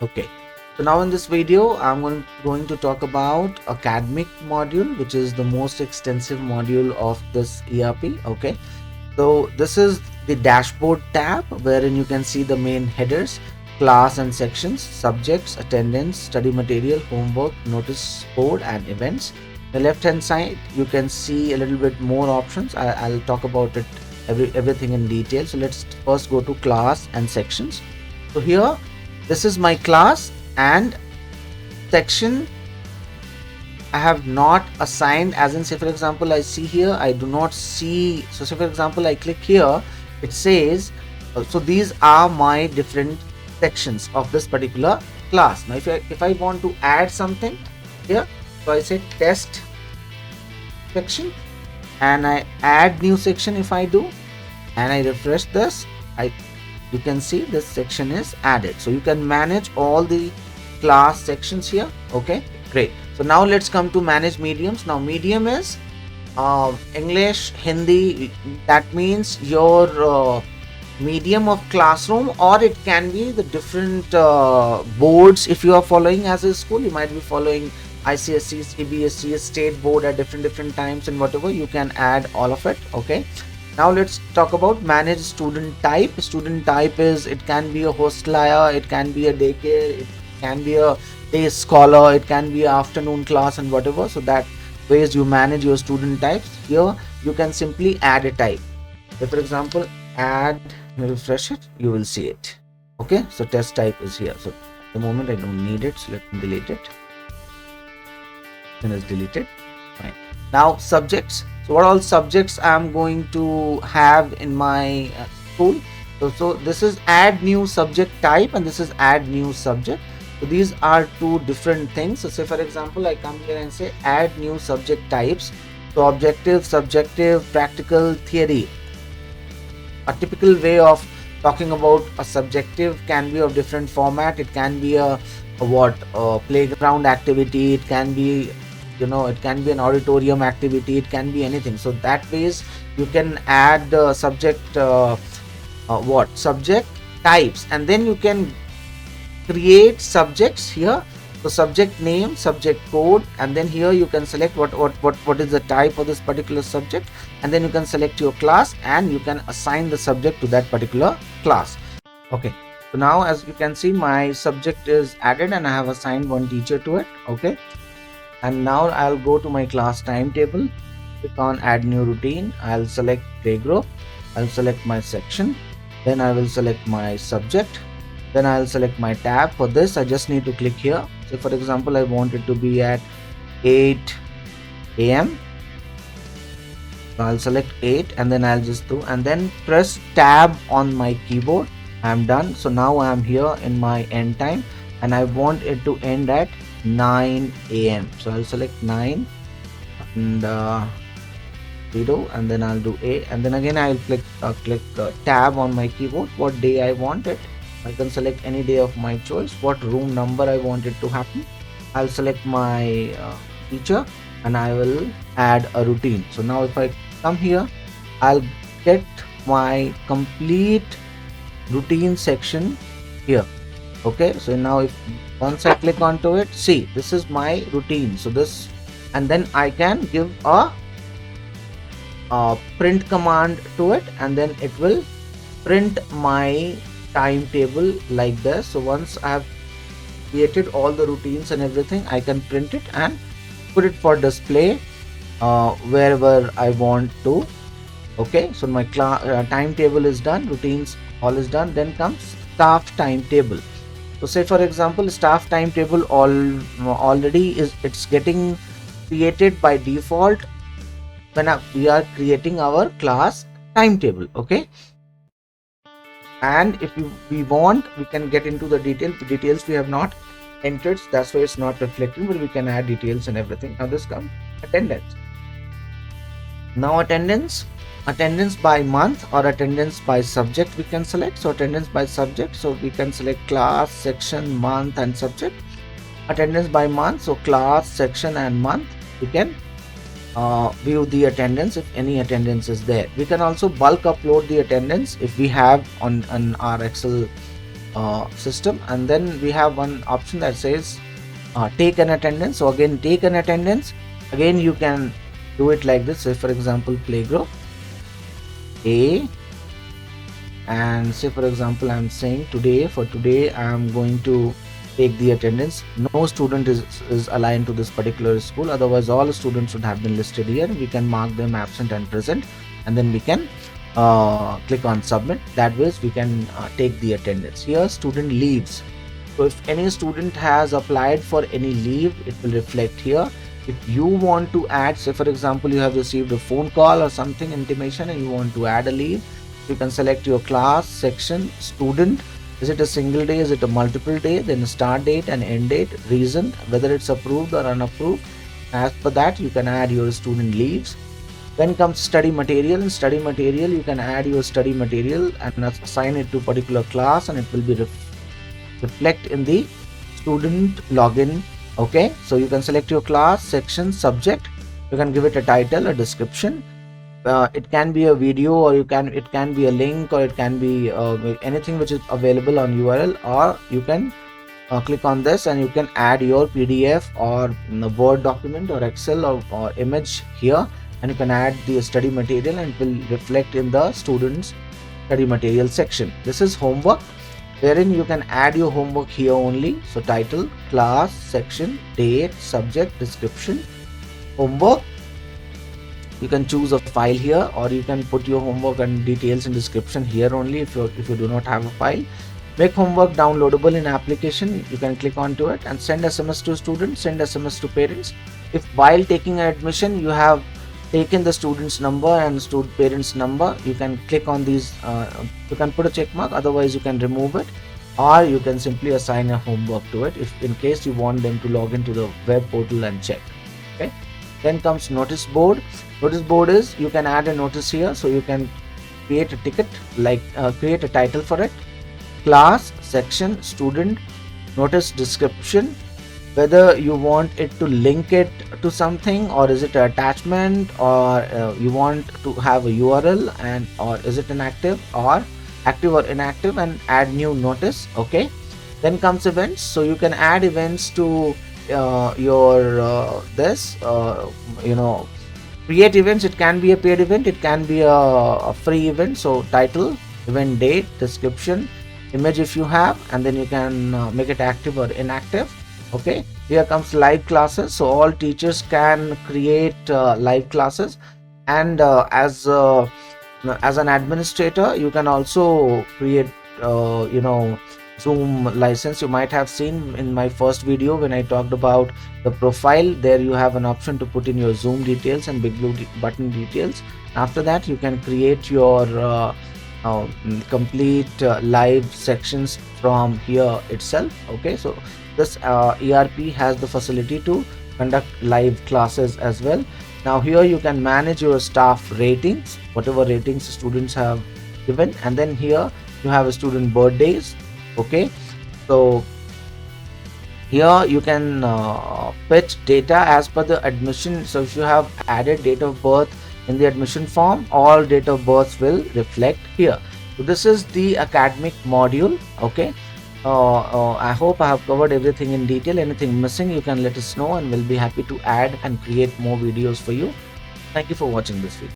Okay, so now in this video, I'm going to talk about academic module, which is the most extensive module of this ERP. Okay, so this is the dashboard tab wherein you can see the main headers, class and sections, subjects, attendance, study material, homework, notice board, and events. The left hand side, you can see a little bit more options. I'll talk about it everything in detail. So let's first go to class and sections. So here, this is my class and section I have not assigned, as in say for example I see here I do not see. So say for example I click here, it says so these are my different sections of this particular class. Now if I want to add something here, so I say test section and I add new section. If I do and I refresh this, you can see this section is added. So you can manage all the class sections here. Okay, great. So now let's come to manage mediums. Now medium is English, Hindi. That means your medium of classroom, or it can be the different boards. If you are following as a school, you might be following ICSE, CBSE, state board at different times, and whatever, you can add all of it. Okay, now let's talk about manage student type. Student type is, it can be a hostelier, it can be a daycare, it can be a day scholar, it can be afternoon class, and whatever. So that ways you manage your student types. Here you can simply add a type. If for example add, refresh it, you will see it. Okay, so test type is here. So at the moment I don't need it, so let me delete it. Then it's deleted. Fine. Now subjects. So what all subjects I'm going to have in my school. So this is add new subject type and this is add new subject. So these are two different things. So say for example I come here and say add new subject types. So objective, subjective, practical, theory. A typical way of talking about a subjective can be of different format. It can be a playground activity, it can be, it can be an auditorium activity, it can be anything. So that ways you can add subject subject types, and then you can create subjects here. So subject name, subject code, and then here you can select what is the type of this particular subject, and then you can select your class and you can assign the subject to that particular class. Okay, so now as you can see my subject is added and I have assigned one teacher to it. Okay, and now I'll go to my class timetable, click on add new routine, I'll select playgroup, I'll select my section, then I will select my subject, then I'll select my tab. For this I just need to click here. So for example I want it to be at 8 a.m. So I'll select 8 and then I'll just do, and then press tab on my keyboard. I'm done. So now I'm here in my end time and I want it to end at 9 a.m. So I'll select 9 and 0, and then I'll do A, and then again I'll click tab on my keyboard. What day I want it, I can select any day of my choice. What room number I want it to happen, I'll select my teacher and I will add a routine. So now if I come here, I'll get my complete routine section here. Okay, so now if once I click onto it, see this is my routine. So this, and then I can give a print command to it, and then it will print my timetable like this. So once I have created all the routines and everything, I can print it and put it for display wherever I want to. Okay, so my timetable is done, routines all is done. Then comes staff timetable. So say for example staff timetable already is, it's getting created by default when we are creating our class timetable. Okay, and if we want, we can get into the details we have not entered, that's why it's not reflecting, but we can add details and everything. Now this comes attendance. Now attendance by month or attendance by subject we can select. So attendance by subject, so we can select class, section, month and subject. Attendance by month, so class, section and month, we can view the attendance if any attendance is there. We can also bulk upload the attendance if we have on our Excel system, and then we have one option that says take an attendance. So again, take an attendance. Again, you can do it like this. Say for example, playgroup A, and say for example, I'm saying today I'm going to take the attendance. No student is aligned to this particular school, otherwise all students would have been listed here. We can mark them absent and present, and then we can click on submit. That way we can take the attendance. Here student leaves. So if any student has applied for any leave, it will reflect here. If you want to add, say for example, you have received a phone call or something intimation and you want to add a leave, you can select your class, section, student. Is it a single day? Is it a multiple day? Then start date and end date, reason, whether it's approved or unapproved. As per that, you can add your student leaves. Then comes study material. In study material, you can add your study material and assign it to particular class, and it will be reflect in the student login. Okay, so you can select your class, section, subject. You can give it a title, a description. It can be a video, or it can be a link, or it can be anything which is available on URL, or you can click on this and you can add your PDF or Word document or Excel or image here, and you can add the study material and it will reflect in the students study material section. This is homework, wherein you can add your homework here only. So title, class, section, date, subject, description, homework. You can choose a file here, or you can put your homework and details in description here only if you do not have a file. Make homework downloadable in application. You can click onto it and send SMS to students, send SMS to parents. If while taking an admission you have taken the student's number and parent's number, you can click on these. You can put a check mark, otherwise you can remove it, or you can simply assign a homework to it if in case you want them to log into the web portal and check. Okay. Then comes notice board. Notice board is, you can add a notice here, so you can create a ticket, like create a title for it, class, section, student, notice description, whether you want it to link it to something, or is it an attachment, or you want to have a URL, and or is it inactive or active or inactive, and add new notice. Okay. Then comes events. So you can add events to your create events. It can be a paid event, it can be a free event. So title, event date, description, image if you have, and then you can make it active or inactive. Okay. Here comes live classes. So all teachers can create live classes, and as an administrator you can also create Zoom license. You might have seen in my first video when I talked about the profile, there you have an option to put in your Zoom details and big blue button details. After that you can create your complete live sections from here itself. Okay, so this ERP has the facility to conduct live classes as well. Now here you can manage your staff ratings, whatever ratings students have given, and then here you have a student birthdays. Okay, so here you can fetch data as per the admission. So if you have added date of birth in the admission form, all date of births will reflect here. So this is the academic module. Okay, I hope I have covered everything in detail. Anything missing, you can let us know, and we'll be happy to add and create more videos for you. Thank you for watching this video.